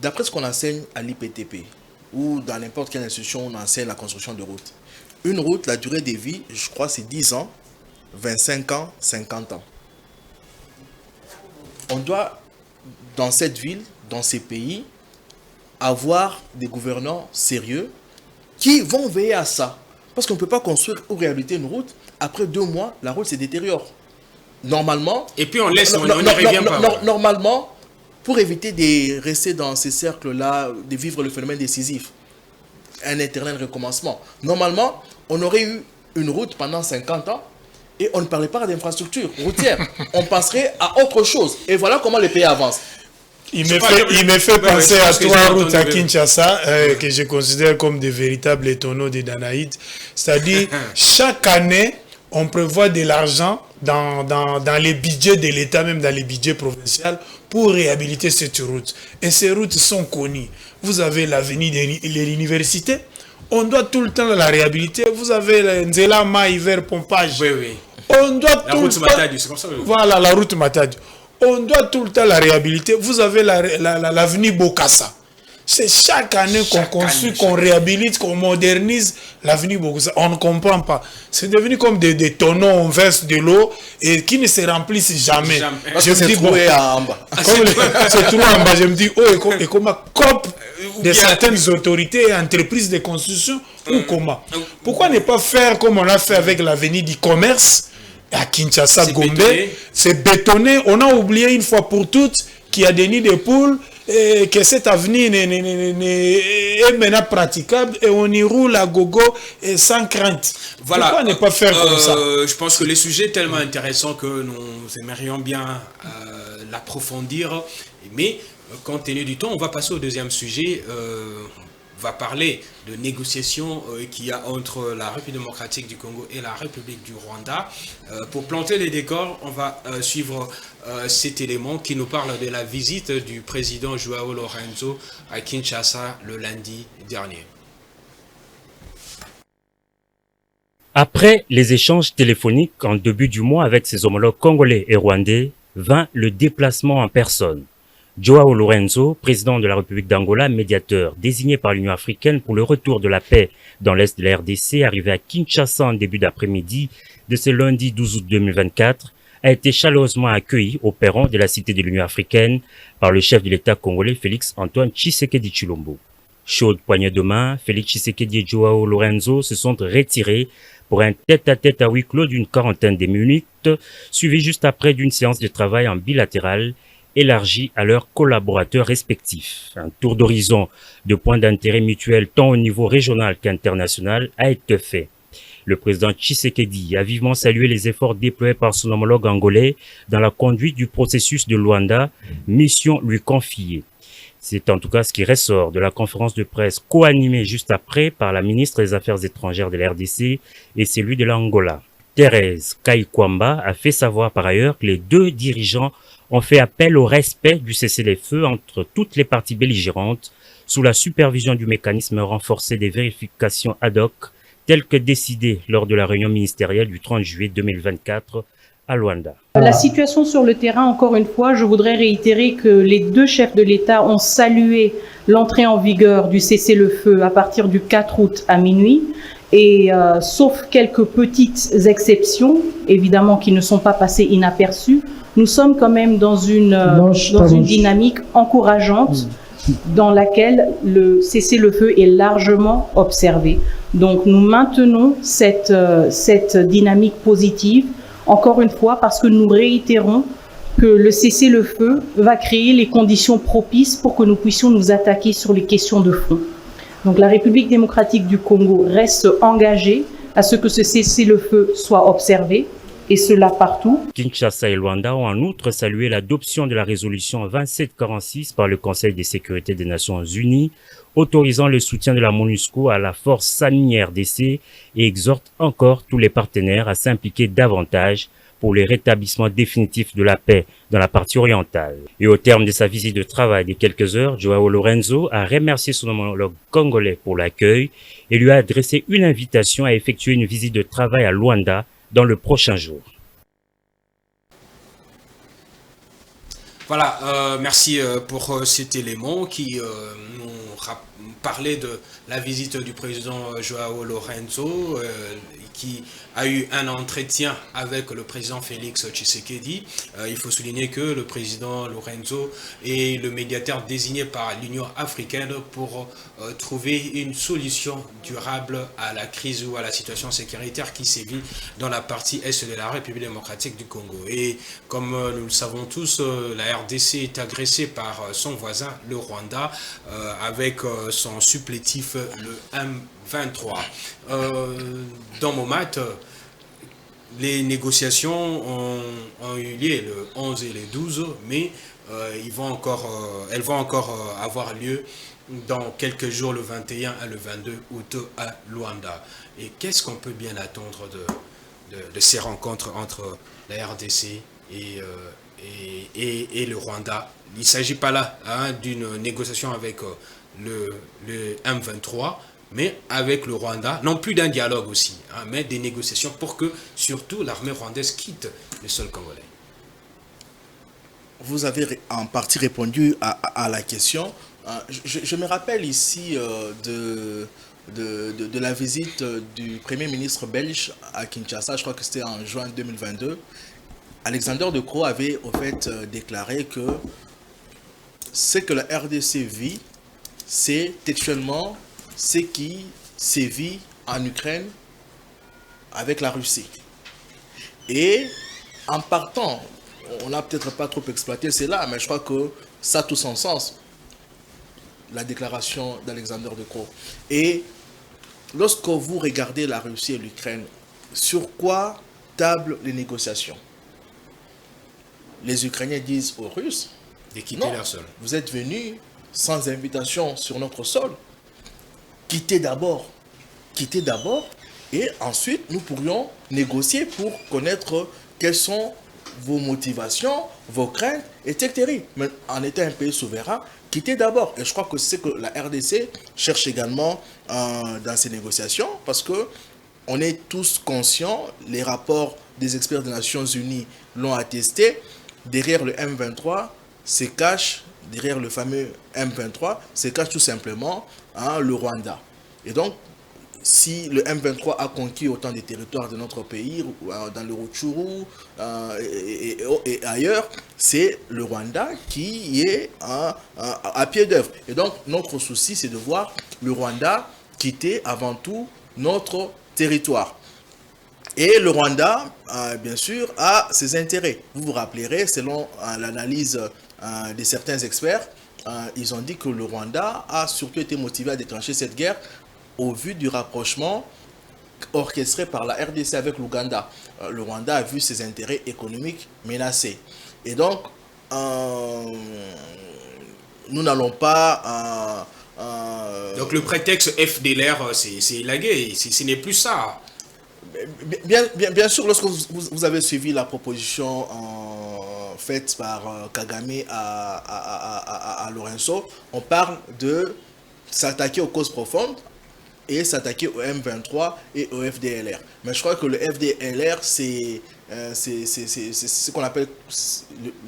B: D'après ce qu'on enseigne à l'IPTP, ou dans n'importe quelle institution, on enseigne la construction de routes. Une route, la durée de vie, je crois, c'est 10 ans, 25 ans, 50 ans. On doit, dans cette ville, dans ces pays, avoir des gouvernants sérieux qui vont veiller à ça. Parce qu'on ne peut pas construire ou réhabiliter une route. Après 2 mois, la route se détériore. Normalement...
A: Et puis on laisse, on ne revient pas.
B: Normalement, pour éviter de rester dans ces cercles-là, de vivre le phénomène décisif, un éternel recommencement. Normalement, on aurait eu une route pendant 50 ans et on ne parlait pas d'infrastructure routière. On passerait à autre chose. Et voilà comment les pays avancent.
C: Il me fait penser à 3 routes à Kinshasa que je considère comme des véritables tonneaux de Danaïdes. C'est-à-dire, chaque année, on prévoit de l'argent dans les budgets de l'État, même dans les budgets provinciaux, pour réhabiliter cette route. Et ces routes sont connues. Vous avez l'avenue de l'université, on doit tout le temps la réhabiliter. Vous avez le Nzela Maïver Pompage.
A: Oui, oui.
C: On doit
A: la route Matadi, c'est comme ça.
C: Voilà, la route Matadi. On doit tout le temps la réhabiliter. Vous avez l'avenue Bokassa. C'est chaque année qu'on construit, qu'on réhabilite, qu'on modernise l'avenue Bokassa. On ne comprend pas. C'est devenu comme des tonneaux, on verse de l'eau et qui ne se remplissent jamais.
B: Parce que c'est trouvé en bas.
C: C'est trouvé en bas. Je me dis, et comment COP de certaines autorités et entreprises de construction ou comment. Pourquoi ne pas faire comme on a fait avec l'avenue du commerce à Kinshasa, Gombe, c'est bétonné. On a oublié une fois pour toutes qu'il y a des nids de poules et que cet avenir est maintenant praticable et on y roule à gogo et sans crainte.
A: Voilà.
C: Pourquoi ne pas faire comme ça?
A: Je pense que le sujet est tellement intéressant que nous aimerions bien l'approfondir, mais compte tenu du temps, on va passer au deuxième sujet. On va parler de négociations qu'il y a entre la République démocratique du Congo et la République du Rwanda. Pour planter les décors, on va suivre cet élément qui nous parle de la visite du président Joao Lorenzo à Kinshasa le lundi dernier.
G: Après les échanges téléphoniques en début du mois avec ses homologues congolais et rwandais, vint le déplacement en personne. Joao Lorenzo, président de la République d'Angola, médiateur désigné par l'Union africaine pour le retour de la paix dans l'est de la RDC, arrivé à Kinshasa en début d'après-midi de ce lundi 12 août 2024, a été chaleureusement accueilli au perron de la cité de l'Union africaine par le chef de l'État congolais Félix Antoine Tshisekedi Tshilombo. Chaude poignée de main, Félix Tshisekedi et Joao Lorenzo se sont retirés pour un tête-à-tête à huis clos d'une quarantaine de minutes, suivi juste après d'une séance de travail en bilatéral élargie à leurs collaborateurs respectifs. Un tour d'horizon de points d'intérêt mutuels tant au niveau régional qu'international a été fait. Le président Tshisekedi a vivement salué les efforts déployés par son homologue angolais dans la conduite du processus de Luanda, mission lui confiée. C'est en tout cas ce qui ressort de la conférence de presse co-animée juste après par la ministre des Affaires étrangères de la RDC et celui de l'Angola. Thérèse Kaikwamba a fait savoir par ailleurs que les deux dirigeants ont fait appel au respect du cessez-le-feu entre toutes les parties belligérantes sous la supervision du mécanisme renforcé des vérifications ad hoc tel que décidé lors de la réunion ministérielle du 30 juillet 2024 à Luanda.
H: La situation sur le terrain, encore une fois, je voudrais réitérer que les deux chefs de l'État ont salué l'entrée en vigueur du cessez-le-feu à partir du 4 août à minuit. Et sauf quelques petites exceptions, évidemment, qui ne sont pas passées inaperçues, nous sommes quand même dans une dynamique encourageante dans laquelle le cessez-le-feu est largement observé. Donc nous maintenons cette dynamique positive, encore une fois, parce que nous réitérons que le cessez-le-feu va créer les conditions propices pour que nous puissions nous attaquer sur les questions de fond. Donc la République démocratique du Congo reste engagée à ce que ce cessez-le-feu soit observé, et cela partout.
G: Kinshasa et Luanda ont en outre salué l'adoption de la résolution 2746 par le Conseil de sécurité des Nations Unies, autorisant le soutien de la MONUSCO à la force SAMI RDC et exhorte encore tous les partenaires à s'impliquer davantage pour le rétablissement définitif de la paix dans la partie orientale. Et au terme de sa visite de travail de quelques heures, Joao Lorenzo a remercié son homologue congolais pour l'accueil et lui a adressé une invitation à effectuer une visite de travail à Luanda dans le prochain jour.
A: Voilà, merci pour cet élément qui nous parlait de la visite du président Joao Lorenzo qui a eu un entretien avec le président Félix Tshisekedi. Il faut souligner que le président Lorenzo est le médiateur désigné par l'Union africaine pour trouver une solution durable à la crise ou à la situation sécuritaire qui sévit dans la partie est de la République démocratique du Congo. Et comme nous le savons tous, la RDC est agressée par son voisin, le Rwanda, avec son supplétif, le M23. Dans Momat, les négociations ont eu lieu le 11 et le 12, mais elles vont encore avoir lieu dans quelques jours, le 21 et le 22 août à Luanda. Et qu'est-ce qu'on peut bien attendre de ces rencontres entre la RDC et le Rwanda? Il ne s'agit pas là d'une négociation avec le M23, mais avec le Rwanda, non plus d'un dialogue aussi, mais des négociations pour que surtout l'armée rwandaise quitte le sol congolais.
B: Vous avez en partie répondu à la question. Je me rappelle ici de la visite du Premier ministre belge à Kinshasa, je crois que c'était en juin 2022. Alexander De Croo avait au fait déclaré que ce que la RDC vit, c'est textuellement ce qui sévit en Ukraine avec la Russie. Et en partant, on n'a peut-être pas trop exploité cela, mais je crois que ça a tout son sens. la déclaration d'Alexander De Croo. Et lorsque vous regardez la Russie et l'Ukraine, sur quoi tablent les négociations? Les Ukrainiens disent aux Russes,
A: de quitter leur sol.
B: Vous êtes venus sans invitation sur notre sol. Quittez d'abord. Quittez d'abord. Et ensuite, nous pourrions négocier pour connaître quelles sont vos motivations, vos craintes, etc. Mais en étant un pays souverain, quittez d'abord. Et je crois que c'est ce que la RDC cherche également dans ces négociations, parce que on est tous conscients, les rapports des experts des Nations Unies l'ont attesté, derrière le M23 se cache, derrière le fameux M23, se cache tout simplement le Rwanda. Et donc, si le M23 a conquis autant de territoires de notre pays, dans le Rutshuru et ailleurs, c'est le Rwanda qui est à pied d'œuvre. Et donc, notre souci, c'est de voir le Rwanda quitter avant tout notre territoire. Et le Rwanda, bien sûr, a ses intérêts. Vous vous rappellerez, selon l'analyse de certains experts, ils ont dit que le Rwanda a surtout été motivé à déclencher cette guerre au vu du rapprochement orchestré par la RDC avec l'Ouganda. Le Rwanda a vu ses intérêts économiques menacés. Et donc, nous n'allons pas...
A: donc le prétexte FDLR, c'est la guerre, ce n'est plus ça.
B: Bien sûr, lorsque vous avez suivi la proposition faite par Kagame à Lourenço, on parle de s'attaquer aux causes profondes et s'attaquer au M23 et au FDLR. Mais je crois que le FDLR, c'est ce qu'on appelle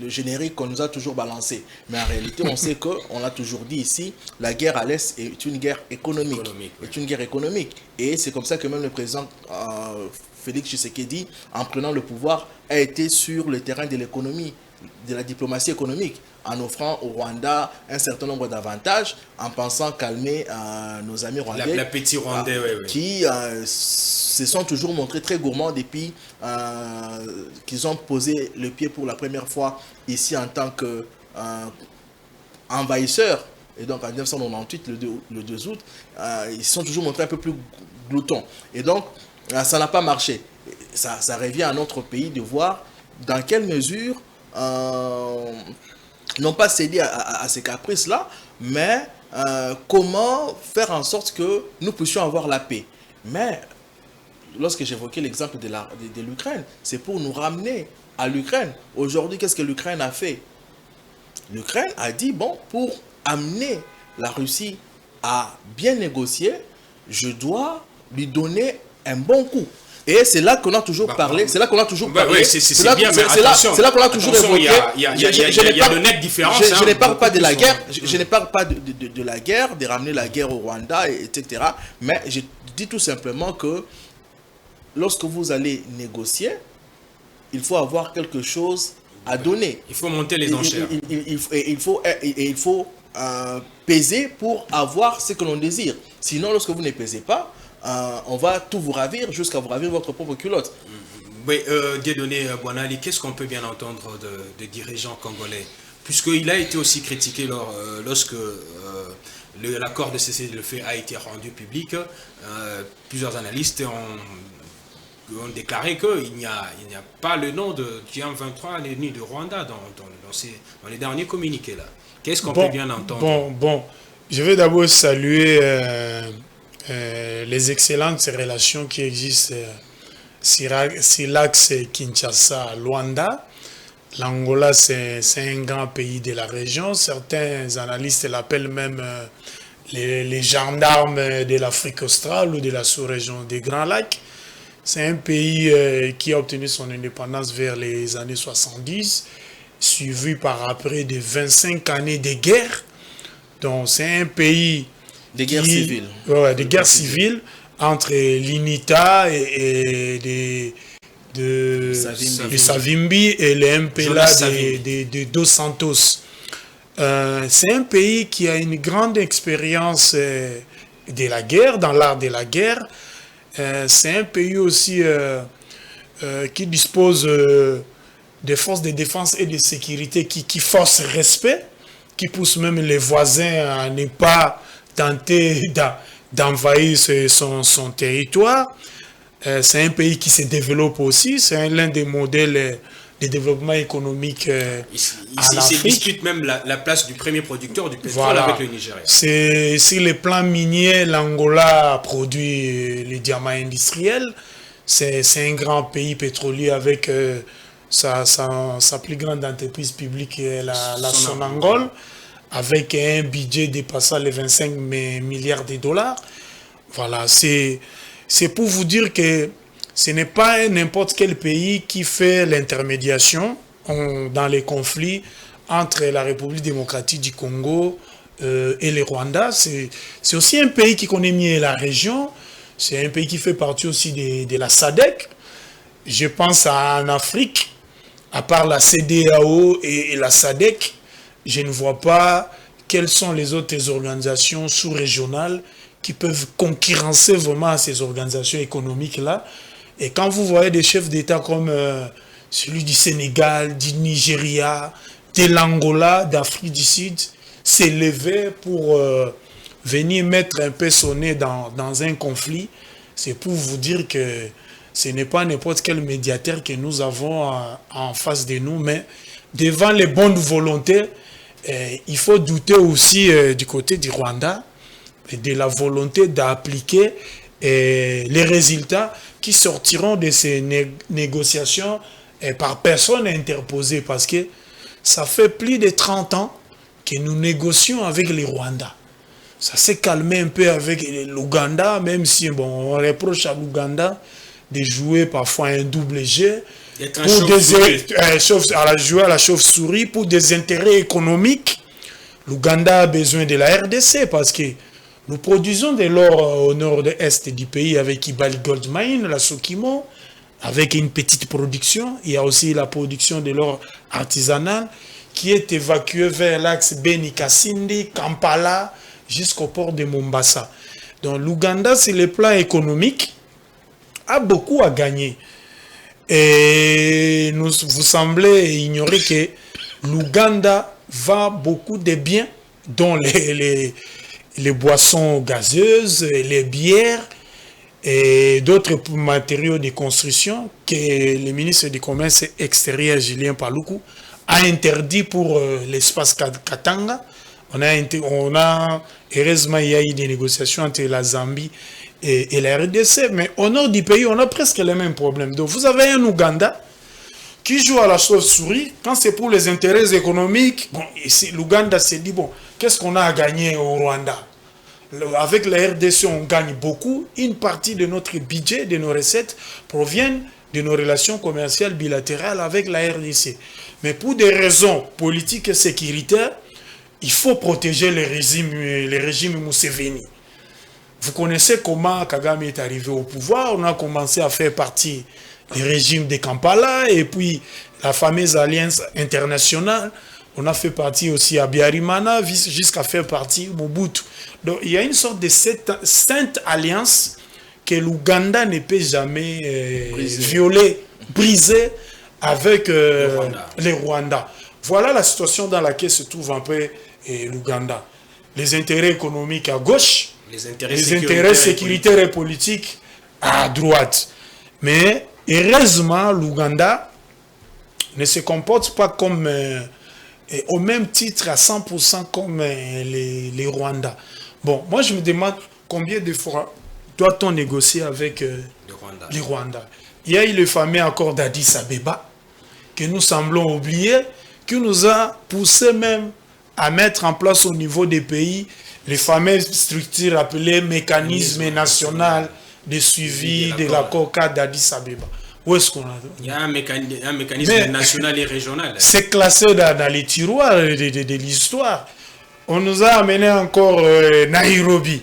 B: le générique qu'on nous a toujours balancé. Mais en réalité, on sait qu'on a toujours dit ici, la guerre à l'Est est une guerre économique. Est une guerre économique. Et c'est comme ça que même le président Félix Tshisekedi, en prenant le pouvoir, a été sur le terrain de l'économie, de la diplomatie économique, en offrant au Rwanda un certain nombre d'avantages, en pensant calmer nos amis rwandais,
A: la petite Rwandais,
B: qui se sont toujours montrés très gourmands depuis qu'ils ont posé le pied pour la première fois ici en tant qu'envahisseurs. Et donc en 1998, le 2 août, ils se sont toujours montrés un peu plus gloutons. Et donc, ça n'a pas marché. Ça revient à notre pays de voir dans quelle mesure... non pas céder à ces caprices-là, mais comment faire en sorte que nous puissions avoir la paix. Mais lorsque j'évoquais l'exemple de l'Ukraine, c'est pour nous ramener à l'Ukraine. Aujourd'hui, qu'est-ce que l'Ukraine a fait? L'Ukraine a dit, bon, pour amener la Russie à bien négocier, je dois lui donner un bon coup. Et c'est là qu'on a toujours parlé, c'est là qu'on a toujours parlé, c'est là qu'on a toujours évoqué.
A: Il y a de nettes différences.
B: Je ne parle pas de la guerre, je ne parle pas de la guerre, de ramener la guerre au Rwanda, etc. Mais je dis tout simplement que lorsque vous allez négocier, il faut avoir quelque chose à donner.
A: Il faut monter les enchères.
B: Il faut peser pour avoir ce que l'on désire. Sinon, lorsque vous ne pesez pas, on va tout vous ravir jusqu'à vous ravir votre propre culotte.
A: Oui, Dieudonné Bouanali, qu'est-ce qu'on peut bien entendre de dirigeants congolais? Puisqu'il a été aussi critiqué lorsque l'accord de cessez-le-feu a été rendu public, plusieurs analystes ont déclaré qu'il n'y a pas le nom de M23 ni de Rwanda dans les derniers communiqués là. Qu'est-ce qu'on peut bien entendre?
C: Bon, je vais d'abord saluer les excellentes relations qui existent sur l'axe Kinshasa-Luanda. L'Angola, c'est un grand pays de la région. Certains analystes l'appellent même les gendarmes de l'Afrique australe ou de la sous-région des Grands Lacs. C'est un pays qui a obtenu son indépendance vers les années 70, suivi par après de 25 années de guerre. Donc c'est un pays...
B: Des guerres civiles.
C: Ouais, des guerres civiles entre l'INITA et de Savimbi et les MPLA de Dos Santos. C'est un pays qui a une grande expérience de la guerre, dans l'art de la guerre. C'est un pays aussi qui dispose de forces de défense et de sécurité qui forcent respect. qui pousse même les voisins à ne pas tenter d'envahir son territoire. C'est un pays qui se développe aussi, c'est l'un des modèles de développement économique
A: Il se dispute même la place du premier producteur du pétrole
C: voilà.
A: avec le Nigeria.
C: C'est sur les plans miniers, l'Angola produit les diamants industriels. C'est un grand pays pétrolier avec sa plus grande entreprise publique, la Sonangol, avec un budget dépassant les 25 milliards de dollars. Voilà, c'est pour vous dire que ce n'est pas n'importe quel pays qui fait l'intermédiation dans les conflits entre la République démocratique du Congo et le Rwanda. C'est aussi un pays qui connaît mieux la région. C'est un pays qui fait partie aussi de la SADC. Je pense en Afrique, à part la CEDEAO et la SADC, je ne vois pas quelles sont les autres organisations sous-régionales qui peuvent concurrencer vraiment ces organisations économiques-là. Et quand vous voyez des chefs d'État comme celui du Sénégal, du Nigeria, de l'Angola, d'Afrique du Sud, s'élever pour venir mettre un peu son nez dans un conflit, c'est pour vous dire que ce n'est pas n'importe quel médiateur que nous avons en face de nous, mais devant les bonnes volontés, il faut douter aussi du côté du Rwanda, de la volonté d'appliquer les résultats qui sortiront de ces négociations par personne interposée, parce que ça fait plus de 30 ans que nous négocions avec les Rwandais. Ça s'est calmé un peu avec l'Ouganda, même si on reproche à l'Ouganda de jouer parfois un double jeu, jouer à la chauve-souris pour des intérêts économiques. L'Ouganda a besoin de la RDC parce que nous produisons de l'or au nord-est du pays avec Ibali Gold Mine, la Sokimo, avec une petite production. Il y a aussi la production de l'or artisanal qui est évacuée vers l'axe Beni-Kasindi, Kampala, jusqu'au port de Mombasa. Donc l'Ouganda, sur le plan économique, a beaucoup à gagner. Et vous semblez ignorer que l'Ouganda vend beaucoup de biens, dont les boissons gazeuses, les bières et d'autres matériaux de construction que le ministre du Commerce extérieur, Julien Paluku, a interdit pour l'espace Katanga. Heureusement, il y a eu des négociations entre la Zambie et la RDC, mais au nord du pays, on a presque les mêmes problèmes. Donc, vous avez un Ouganda qui joue à la chauve-souris. Quand c'est pour les intérêts économiques, bon, l'Ouganda s'est dit, bon, qu'est-ce qu'on a à gagner au Rwanda? Avec la RDC, on gagne beaucoup. Une partie de notre budget, de nos recettes, proviennent de nos relations commerciales bilatérales avec la RDC. Mais pour des raisons politiques et sécuritaires, il faut protéger les régimes Museveni. Vous connaissez comment Kagame est arrivé au pouvoir. On a commencé à faire partie du régime de Kampala et puis la fameuse alliance internationale. On a fait partie aussi à Biarimana jusqu'à faire partie Mobutu. Donc il y a une sorte de sainte alliance que l'Ouganda ne peut jamais violer, briser avec les Rwandais. Voilà la situation dans laquelle se trouve un peu l'Ouganda. Les intérêts économiques à gauche, les intérêts sécuritaires et politiques à droite. Mais heureusement, l'Ouganda ne se comporte pas comme, au même titre à 100% comme les Rwandais. Bon, moi je me demande combien de fois doit-on négocier avec les Rwandais. Il y a eu le fameux accord d'Addis Abeba que nous semblons oublier, qui nous a poussé même à mettre en place au niveau des pays les fameuses structures appelées mécanismes national de suivi de l'accord cadre d'Addis Abeba. Où est-ce qu'on a...
A: Il y a un mécanisme national et régional.
C: C'est classé dans les tiroirs de l'histoire. On nous a amené encore Nairobi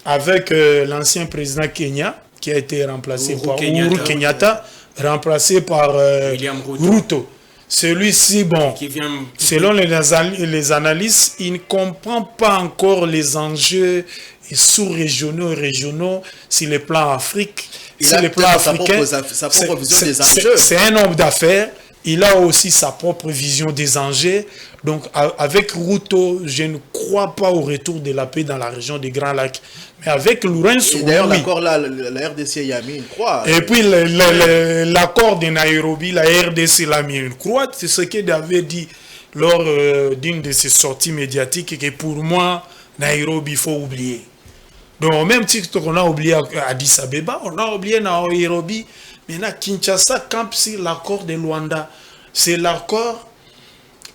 C: avec l'ancien président Kenya qui a été remplacé par Uhuru Kenyatta, remplacé par Ruto. Celui-ci, bon, selon les analystes, il ne comprend pas encore les enjeux sous-régionaux et régionaux sur le plan Afrique. Sur le plan africain, c'est un homme d'affaires il a aussi sa propre vision des enjeux. Donc, avec Ruto, je ne crois pas au retour de la paix dans la région des Grands Lacs. Mais avec Lourenço,
B: d'ailleurs,
C: oui.
B: l'accord là, la RDC y a mis une croix.
C: Et puis, l'accord de Nairobi, la RDC l'a mis une croix. C'est ce qu'il avait dit lors d'une de ses sorties médiatiques, que pour moi, Nairobi, il faut oublier. Donc, au même titre qu'on a oublié Addis Abeba, on a oublié Nairobi. Maintenant, Kinshasa campe sur l'accord de Luanda. C'est l'accord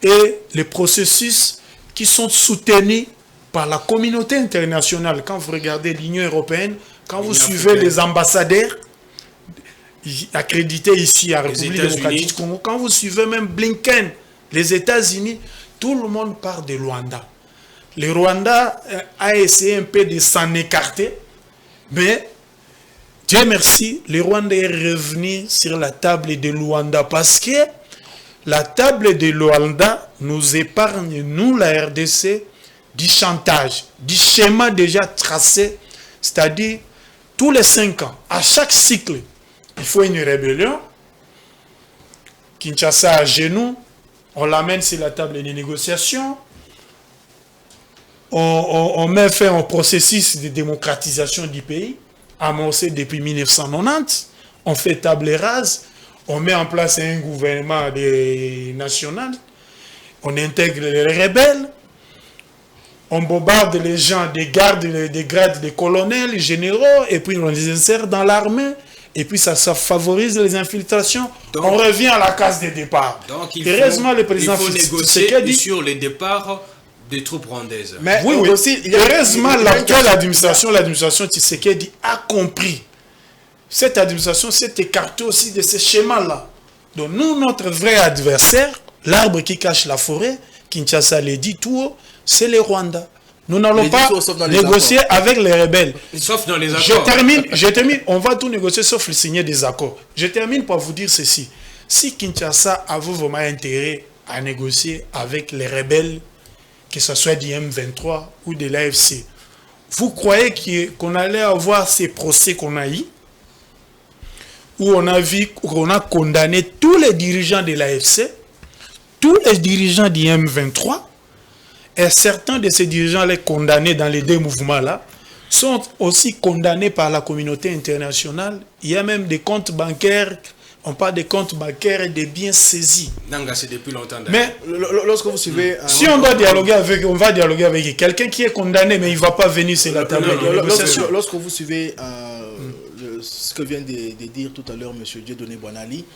C: et les processus qui sont soutenus par la communauté internationale. Quand vous regardez l'Union européenne, quand vous suivez les ambassadeurs accrédités ici à la République démocratique du Congo, quand vous suivez même Blinken, les États-Unis, tout le monde parle de Luanda. Le Rwanda a essayé un peu de s'en écarter, mais Dieu merci, le Rwanda est revenu sur la table de Luanda parce que la table de Luanda nous épargne, nous, la RDC, du chantage, du schéma déjà tracé, c'est-à-dire tous les 5 ans, à chaque cycle, il faut une rébellion. Kinshasa à genoux, on l'amène sur la table des négociations. On met fin au processus de démocratisation du pays, amorcé depuis 1990. On fait table rase. On met en place un gouvernement national. On intègre les rebelles. On bombarde les gens des gardes, des grades de colonels, généraux, et puis on les insère dans l'armée. Et puis ça favorise les infiltrations. Donc, on revient à la case de départ.
A: Donc
C: heureusement, le président
A: il faut négocier sur les départs des troupes rwandaises.
C: Mais oui, aussi, heureusement, l'actuelle administration, l'administration Tshisekedi a compris. Cette administration s'est écartée aussi de ces schémas-là. Donc nous, notre vrai adversaire, l'arbre qui cache la forêt, Kinshasa l'a dit tout haut, c'est le Rwanda. Nous n'allons pas négocier avec les rebelles.
A: Sauf dans les accords.
C: Je termine, on va tout négocier sauf le signer des accords. Je termine par vous dire ceci. Si Kinshasa a vraiment intérêt à négocier avec les rebelles, que ce soit du M23 ou de l'AFC, vous croyez qu'on allait avoir ces procès qu'on a eu, où on a vu qu'on a condamné tous les dirigeants de l'AFC, tous les dirigeants du M23, et certains de ces dirigeants les condamnés dans les deux mouvements-là sont aussi condamnés par la communauté internationale. Il y a même des comptes bancaires, on parle des comptes bancaires et des biens saisis.
A: Nanga, c'est depuis longtemps.
C: Mais
B: lorsque vous suivez...
C: si on doit dialoguer avec, on va dialoguer avec quelqu'un qui est condamné, mais il ne va pas venir sur la table de négociation.
B: Lorsque vous suivez ce que vient de dire tout à l'heure M. Dieudonné Boinali,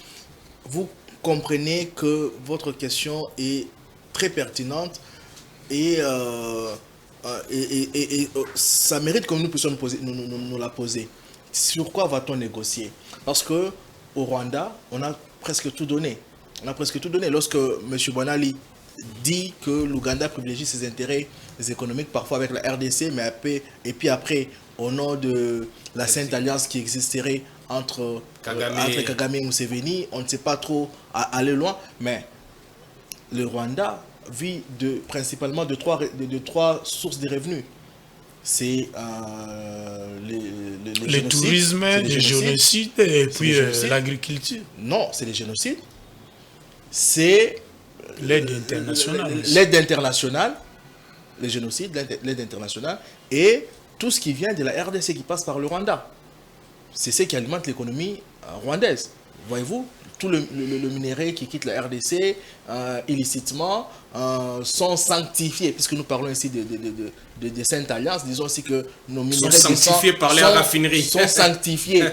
B: vous comprenez que votre question est très pertinente et ça mérite que nous puissions nous la poser. Sur quoi va-t-on négocier? Parce que au Rwanda, on a presque tout donné. Lorsque M. Boinali dit que l'Ouganda privilégie ses intérêts économiques, parfois avec la RDC, et puis après, au nom de la Sainte Alliance qui existerait entre Kagame et Museveni, on ne sait pas trop aller loin, mais le Rwanda vit principalement de trois sources de revenus. C'est
C: le tourisme, les génocides et puis l'agriculture.
B: Non, c'est les génocides. C'est
C: l'aide internationale.
B: L'aide internationale, les génocides, l'aide internationale et tout ce qui vient de la RDC qui passe par le Rwanda. C'est ce qui alimente l'économie rwandaise. Voyez-vous, tout le minerai qui quitte la RDC illicitement sont sanctifiés, puisque nous parlons ici de Sainte Alliance, disons aussi que nos minerais
A: sont sanctifiés par les raffineries.
B: Sont sanctifiés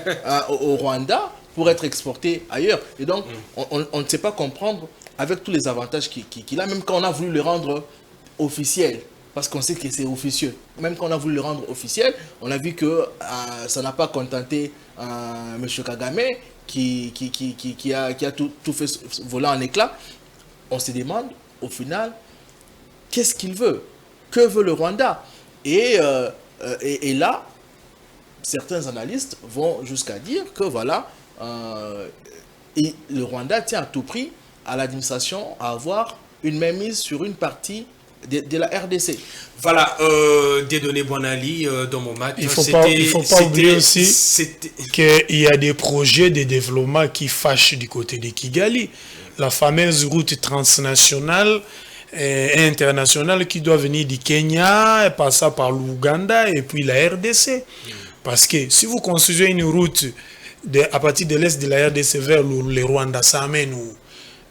B: au Rwanda pour être exportés ailleurs. Et donc, on ne sait pas comprendre avec tous les avantages qu'il a, même quand on a voulu le rendre officiel, parce qu'on sait que c'est officieux. Même quand on a voulu le rendre officiel, on a vu que ça n'a pas contenté M. Kagame, qui a tout fait voler en éclats. On se demande, au final, qu'est-ce qu'il veut? Que veut le Rwanda? Et là, certains analystes vont jusqu'à dire que voilà, le Rwanda tient à tout prix à l'administration à avoir une mainmise sur une partie de la RDC.
A: Voilà, Dieudonné Boinali dans mon match.
C: Il ne faut pas oublier aussi qu'il y a des projets de développement qui fâchent du côté de Kigali. la fameuse route transnationale et internationale qui doit venir du Kenya, et passer par l'Ouganda et puis la RDC. Parce que si vous construisez une route à partir de l'est de la RDC vers le Rwanda, ça amène où?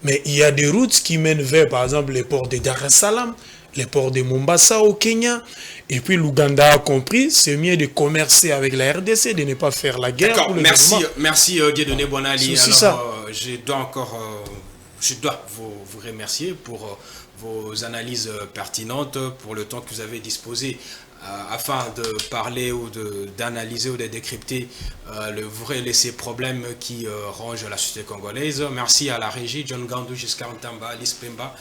C: Mais il y a des routes qui mènent vers, par exemple, les ports de Dar es Salaam, les ports de Mombasa au Kenya. Et puis l'Ouganda a compris, c'est mieux de commercer avec la RDC, de ne pas faire la guerre.
A: D'accord, merci Dieudonné Bonali. Alors, je dois vous remercier pour vos analyses pertinentes, pour le temps que vous avez disposé afin de parler ou d'analyser ou de décrypter le vrai laisser problème qui ronge la société congolaise. Merci à la régie, John Gandou, Giscard Ntamba, Alice Pemba.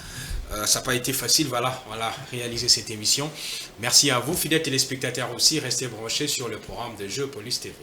A: Ça n'a pas été facile, voilà, réaliser cette émission. Merci à vous, fidèles téléspectateurs aussi. Restez branchés sur le programme de Géopolis TV.